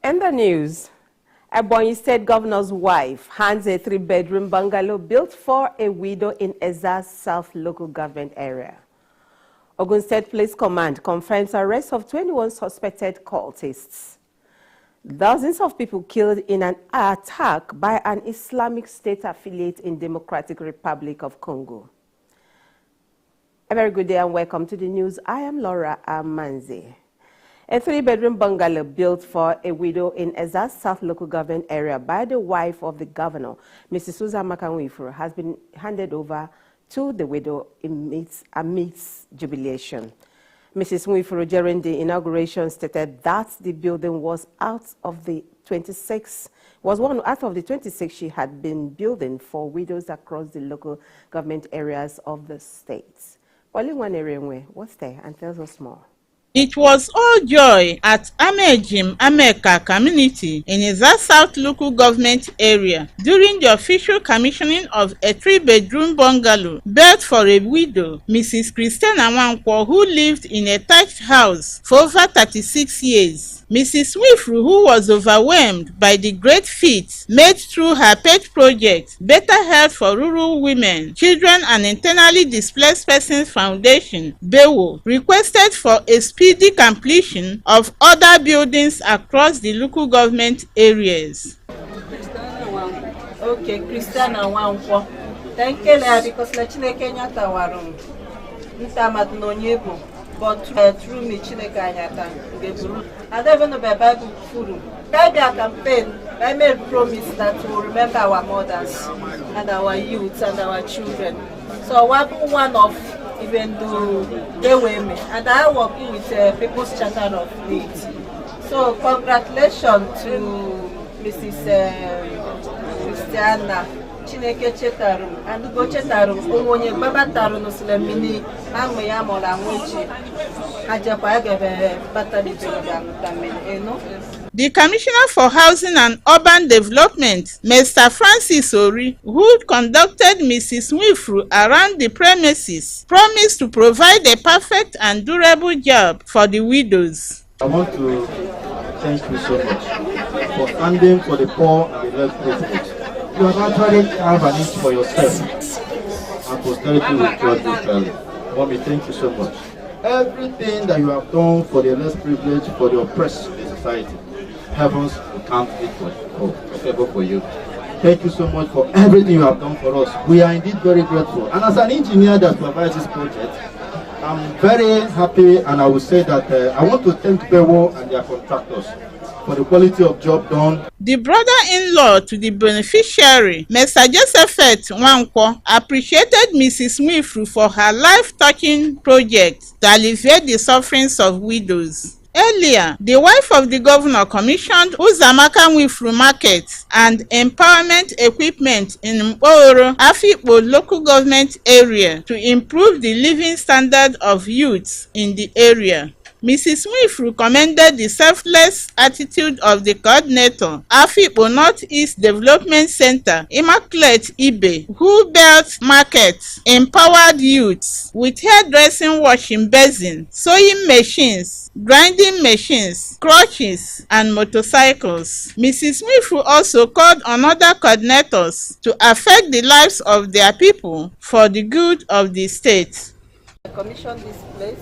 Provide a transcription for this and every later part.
In the news, Ebonyi State Governor's wife hands a 3-bedroom bungalow built for a widow in Ezza South local government area. Ogun State Police Command confirms arrest of 21 suspected cultists. Dozens of people killed in an attack by an Islamic State affiliate in Democratic Republic of Congo. A very good day and welcome to the news. I am Laura Amanzi. A 3-bedroom bungalow built for a widow in Ezza South local government area by the wife of the governor, Mrs. Susan Makanwifuru, has been handed over to the widow amidst jubilation. Mrs. Nwifuru, during the inauguration, stated that the building was one out of the 26 she had been building for widows across the local government areas of the state. Pauline Wanerenwe was there and tells us more. It was all joy at Amejim Ameka community in Ezza South local government area during the official commissioning of a 3-bedroom bungalow built for a widow, Mrs. Christiana Nwankwo, who lived in a thatched house for over 36 years. Mrs. Nwifuru, who was overwhelmed by the great feat made through her pet project, Better Health for Rural Women, Children and Internally Displaced Persons Foundation, BEWO, requested for a speedy completion of other buildings across the local government areas. Okay, Christiana Nwankwo. Thank you, because Chineke nyata warum. Ntamat no nyebo, but through me Chineke nyata ngeburu. I don't even know by Bible furu. By their campaign, I made promise that we will remember our mothers and our youths and our children. So I was one of even though they were me, and I work with People's Charter of Needs. So congratulations to Mrs. Christiana Chineke Chetarum and Go Chetarum Omonye Baba Taruno Slemini Amaya Mola Mochi Ajapa Gave Batali The Commissioner for Housing and Urban Development, Mr. Francis Ori, who conducted Mrs. Nwifuru around the premises, promised to provide a perfect and durable job for the widows. I want to thank you so much for standing for the poor and the less privileged. You have actually have an inch for yourself, and posterity will judge you fairly. Mommy, thank you so much. Everything that you have done for the less privileged, for the oppressed in society, heavens will count it for you. Thank you so much for everything you have done for us. We are indeed very grateful. And as an engineer that provides this project, I'm very happy, and I will say that I want to thank BEWO and their contractors for the quality of job done. The brother-in-law to the beneficiary, Mr. Josephat Nwankwo, appreciated Mrs. Nwifuru for her life-touching project to alleviate the sufferings of widows. Earlier, the wife of the governor commissioned Uzamaka Nwifuru Market and empowerment equipment in Mkporo, Afikpo local government area to improve the living standard of youths in the area. Mrs. Nwifuru commended the selfless attitude of the coordinator, Afikpo Northeast Development Center, Immaculate Ibe, who built markets, empowered youths with hairdressing washing basin, sewing machines, grinding machines, crutches, and motorcycles. Mrs. Nwifuru also called on other coordinators to affect the lives of their people for the good of the state. I commissioned this place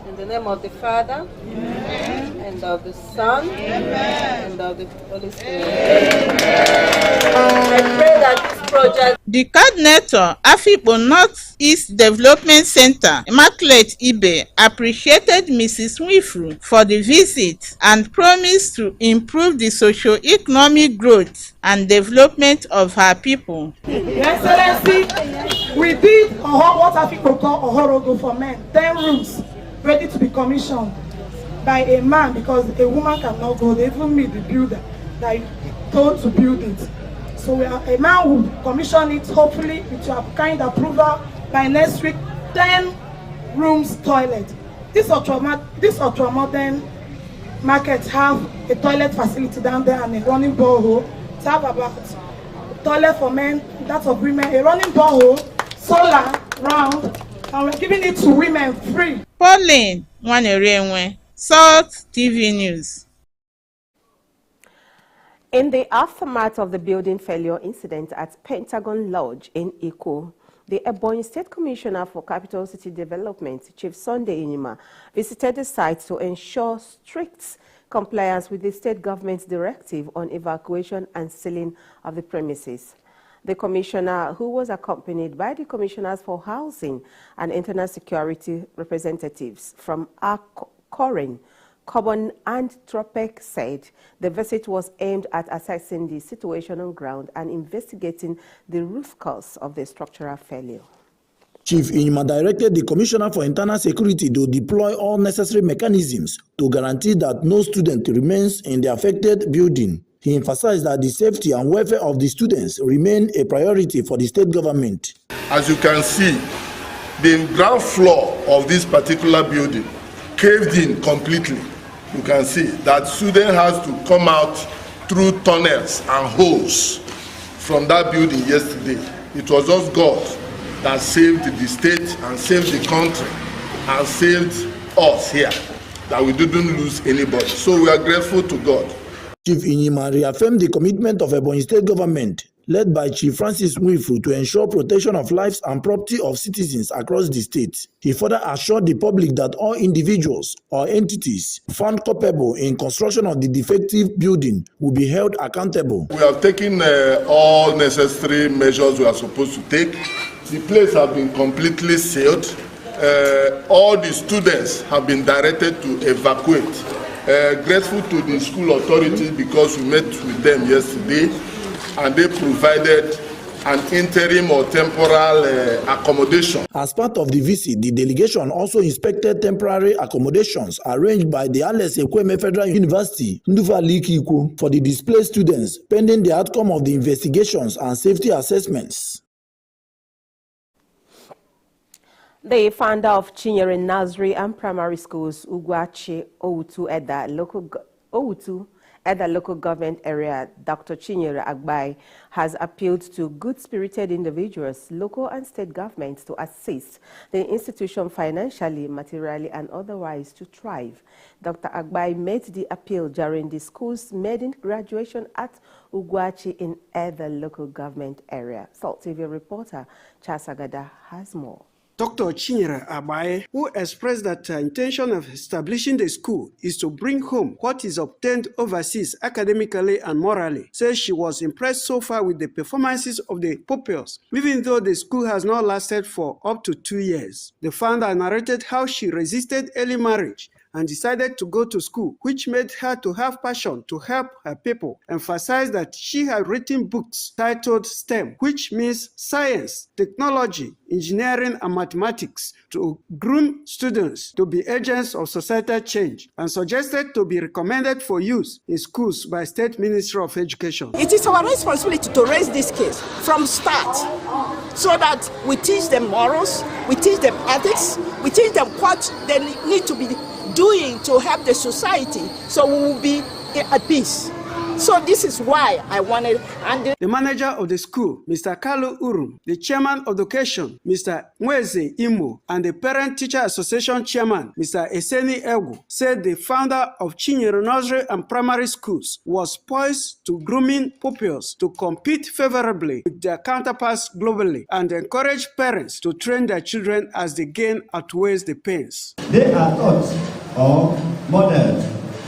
in the name of the Father, Amen, and of the Son, Amen, and of the Holy Spirit. I pray that this project. The coordinator, Afikpo Northeast Development Center, Immaculate Ibe, appreciated Mrs. Nwifuru for the visit and promised to improve the socio-economic growth and development of her people. Your Excellency, we did what Afikpo call Ohorogo for men, 10 rooms ready to be commissioned by a man, because a woman cannot go. They even meet the builder that told to build it. So a man will commission it, hopefully with your kind approval by next week. 10 rooms toilet. This ultra modern market have a toilet facility down there and a running borehole. To have about toilet for men, that of women, a running borehole, solar round, and we're giving it to women free. Pauline Wanerenwe Salt TV News. In the aftermath of the building failure incident at Pentagon Lodge in Iko, the Ebonyi State Commissioner for Capital City Development, Chief Sunday Inyima, visited the site to ensure strict compliance with the state government's directive on evacuation and sealing of the premises. The commissioner, who was accompanied by the commissioners for housing and internal security representatives from Koren, Cobon and Tropec, said the visit was aimed at assessing the situation on ground and investigating the root cause of the structural failure. Chief Inyima directed the Commissioner for Internal Security to deploy all necessary mechanisms to guarantee that no student remains in the affected building. He emphasized that the safety and welfare of the students remain a priority for the state government. As you can see, the ground floor of this particular building caved in completely. You can see that student has to come out through tunnels and holes from that building yesterday. It was just God that saved the state and saved the country and saved us here, that we didn't lose anybody. So we are grateful to God. Chief Inyima reaffirmed the commitment of Ebonyi State government, led by Chief Francis Mwifuru, to ensure protection of lives and property of citizens across the state. He further assured the public that all individuals or entities found culpable in construction of the defective building will be held accountable. We have taken all necessary measures we are supposed to take. The place has been completely sealed. All the students have been directed to evacuate. Grateful to the school authorities because we met with them yesterday and they provided an interim or temporal accommodation. As part of the visit, the delegation also inspected temporary accommodations arranged by the Alex Ekweme Federal University, Nduva Likiko, for the displaced students, pending the outcome of the investigations and safety assessments. The founder of Chinyere Nursery and Primary Schools, Ugwachi Outu at the local government area, Dr. Chinyere Agbai, has appealed to good-spirited individuals, local and state governments to assist the institution financially, materially, and otherwise to thrive. Dr. Agbai made the appeal during the school's maiden graduation at Ugwachi in the local government area. Salt TV reporter Charles Agada has more. Dr. Chinyere Agbai, who expressed that her intention of establishing the school is to bring home what is obtained overseas academically and morally, says she was impressed so far with the performances of the pupils, even though the school has not lasted for up to 2 years. The founder narrated how she resisted early marriage and decided to go to school, which made her to have passion to help her people. Emphasized that she had written books titled STEM, which means science, technology, engineering, and mathematics, to groom students to be agents of societal change, and suggested to be recommended for use in schools by State Ministry of Education. It is our responsibility to raise these kids from start, so that we teach them morals, we teach them ethics, we teach them what they need to be doing to help the society, so we will be at peace. So this is why I wanted. And the manager of the school, Mr. Kalu Urum, the chairman of education, Mr. Mweze Imo, and the Parent-Teacher Association chairman, Mr. Eseni Egu, said the founder of Chinyere Nursery and Primary Schools was poised to grooming pupils to compete favorably with their counterparts globally and encourage parents to train their children as the gain outweighs the pains. They are taught or modeled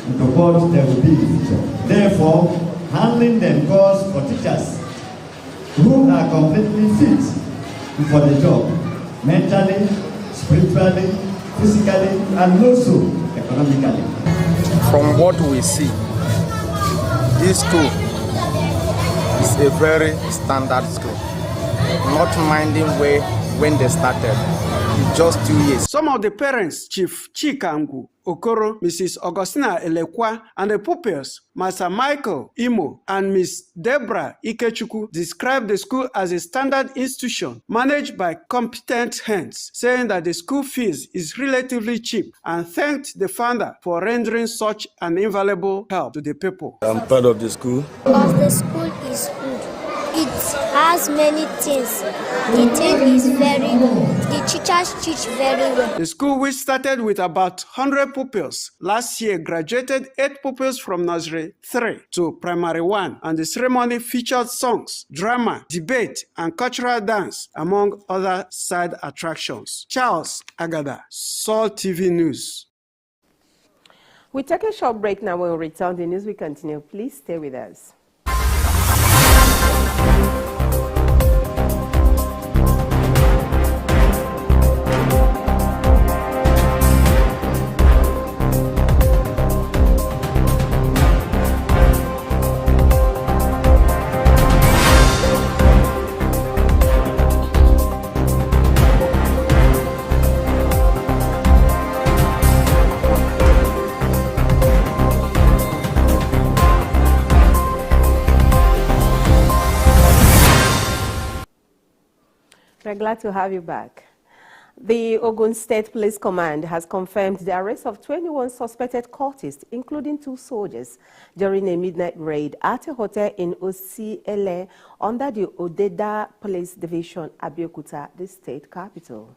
into what they will be in the future. Therefore, handling them calls for teachers who are completely fit for the job, mentally, spiritually, physically, and also economically. From what we see, this school is a very standard school, not minding when they started. In just 2 years. Some of the parents, Chief Chikangu Okoro, Mrs. Augustina Elekwa, and the pupils, Master Michael Imo and Miss Deborah Ikechukwu, described the school as a standard institution managed by competent hands, saying that the school fees is relatively cheap, and thanked the founder for rendering such an invaluable help to the people. I'm proud of the school. Because the school is good. It's has many things. The thing is the teachers teach very well. The school, which started with about 100 pupils, last year graduated 8 pupils from nursery 3 to primary 1, and the ceremony featured songs, drama, debate, and cultural dance, among other side attractions. Charles Agada, Sol TV News. We take a short break now. When we return, the news will continue. Please stay with us. We're glad to have you back. The Ogun State Police Command has confirmed the arrest of 21 suspected cultists, including 2 soldiers, during a midnight raid at a hotel in Osiele under the Odeda Police Division, Abeokuta, the state capital.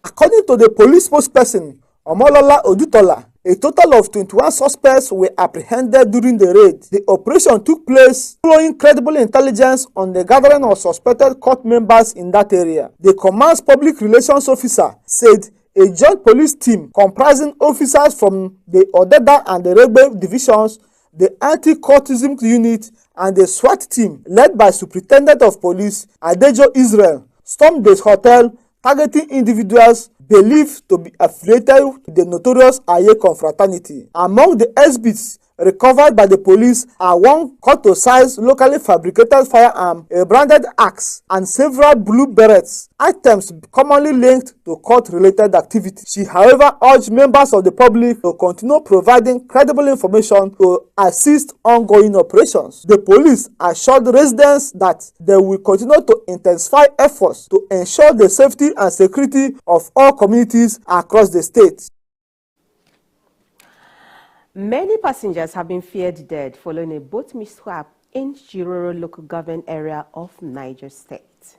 According to the police spokesperson, Omolola Odutola, a total of 21 suspects were apprehended during the raid. The operation took place following credible intelligence on the gathering of suspected cult members in that area. The command's public relations officer said a joint police team comprising officers from the Odeda and the Regbe divisions, the anti-cultism unit, and the SWAT team led by Superintendent of Police Adejo Israel stormed the hotel, targeting individuals believed to be affiliated with the notorious Aye confraternity. Among the exhibits recovered by the police are one cut-to-size locally fabricated firearm, a branded axe, and several blue berets, items commonly linked to cult-related activities. She, however, urged members of the public to continue providing credible information to assist ongoing operations. The police assured residents that they will continue to intensify efforts to ensure the safety and security of all communities across the state. Many passengers have been feared dead following a boat mishap in Shiroro local government area of Niger State.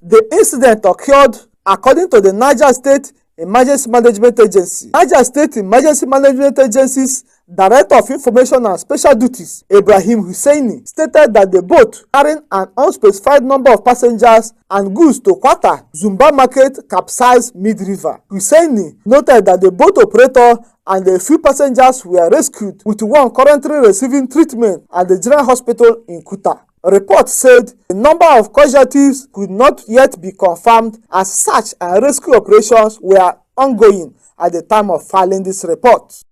The incident occurred according to the Niger State Emergency Management Agency. Niger State Emergency Management Agency's Director of Information and Special Duties, Ibrahim Husseini, stated that the boat carrying an unspecified number of passengers and goods to Kwata, Zumba Market, capsized mid-river. Husseini noted that the boat operator and a few passengers were rescued, with one currently receiving treatment at the General Hospital in Kuta. A report said the number of casualties could not yet be confirmed, as search and rescue operations were ongoing at the time of filing this report.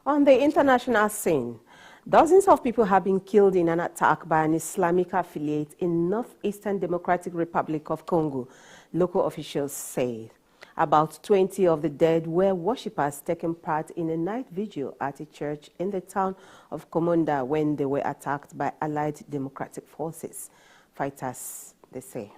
On the international scene, dozens of people have been killed in an attack by an Islamic affiliate in Northeastern Democratic Republic of Congo, local officials say. About 20 of the dead were worshippers taking part in a night vigil at a church in the town of Komonda when they were attacked by Allied Democratic Forces. Fighters, they say.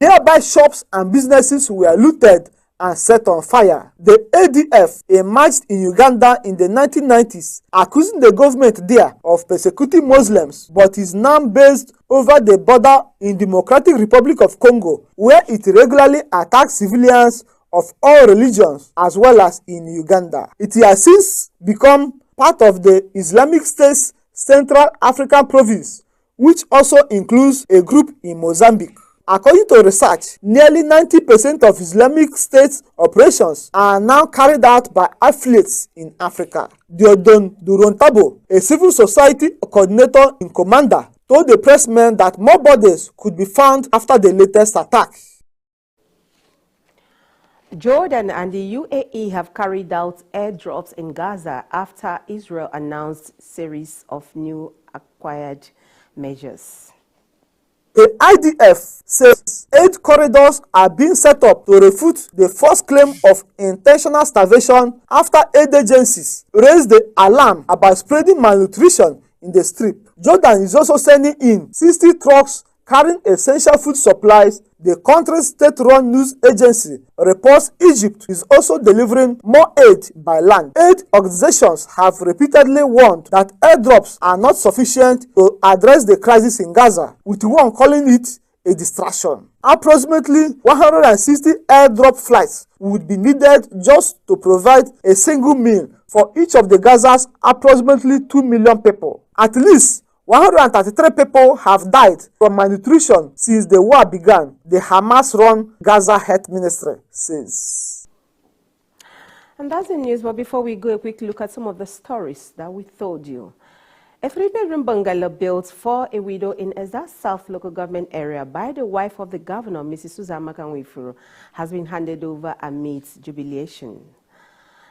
Nearby shops and businesses were looted and set on fire. The ADF emerged in Uganda in the 1990s, accusing the government there of persecuting Muslims, but is now based over the border in Democratic Republic of Congo, where it regularly attacks civilians of all religions, as well as in Uganda. It has since become part of the Islamic State's Central African province, which also includes a group in Mozambique. According to research, nearly 90% of Islamic State's operations are now carried out by affiliates in Africa. Diodon Durontabo, a civil society coordinator in Commander, told the pressmen that more bodies could be found after the latest attack. Jordan and the UAE have carried out airdrops in Gaza after Israel announced a series of new acquired measures. The IDF says 8 corridors are being set up to refute the first claim of intentional starvation after aid agencies raised the alarm about spreading malnutrition in the Strip. Jordan is also sending in 60 trucks carrying essential food supplies, the country's state-run news agency reports Egypt is also delivering more aid by land. Aid organizations have repeatedly warned that airdrops are not sufficient to address the crisis in Gaza, with one calling it a distraction. Approximately 160 airdrop flights would be needed just to provide a single meal for each of the Gaza's approximately 2 million people. At least 133 people have died from malnutrition since the war began, the Hamas-run Gaza Health Ministry says. And that's the news, but before we go, a quick look at some of the stories that we told you. A 3-bedroom bungalow built for a widow in Ezza South local government area by the wife of the governor, Mrs. Susan Makanwifuru, has been handed over amidst jubilation.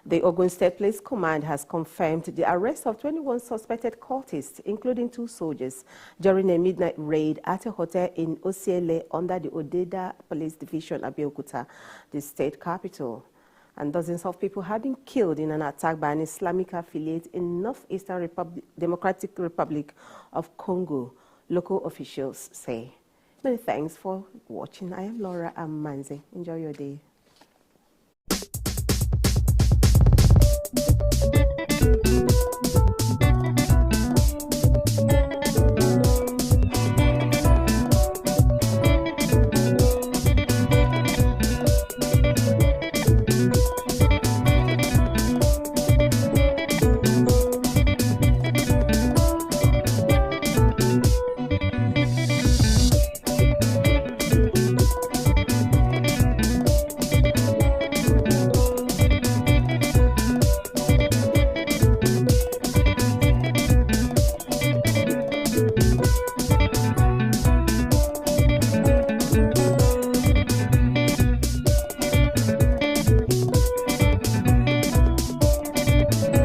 The Ogun State Police Command has confirmed the arrest of 21 suspected cultists, including 2 soldiers, during a midnight raid at a hotel in Osiele under the Odeda Police Division, Abeokuta, the state capital. And dozens of people have been killed in an attack by an Islamic affiliate in Northeastern Democratic Republic of Congo, local officials say. Many thanks for watching. I am Laura Amanze. Enjoy your day.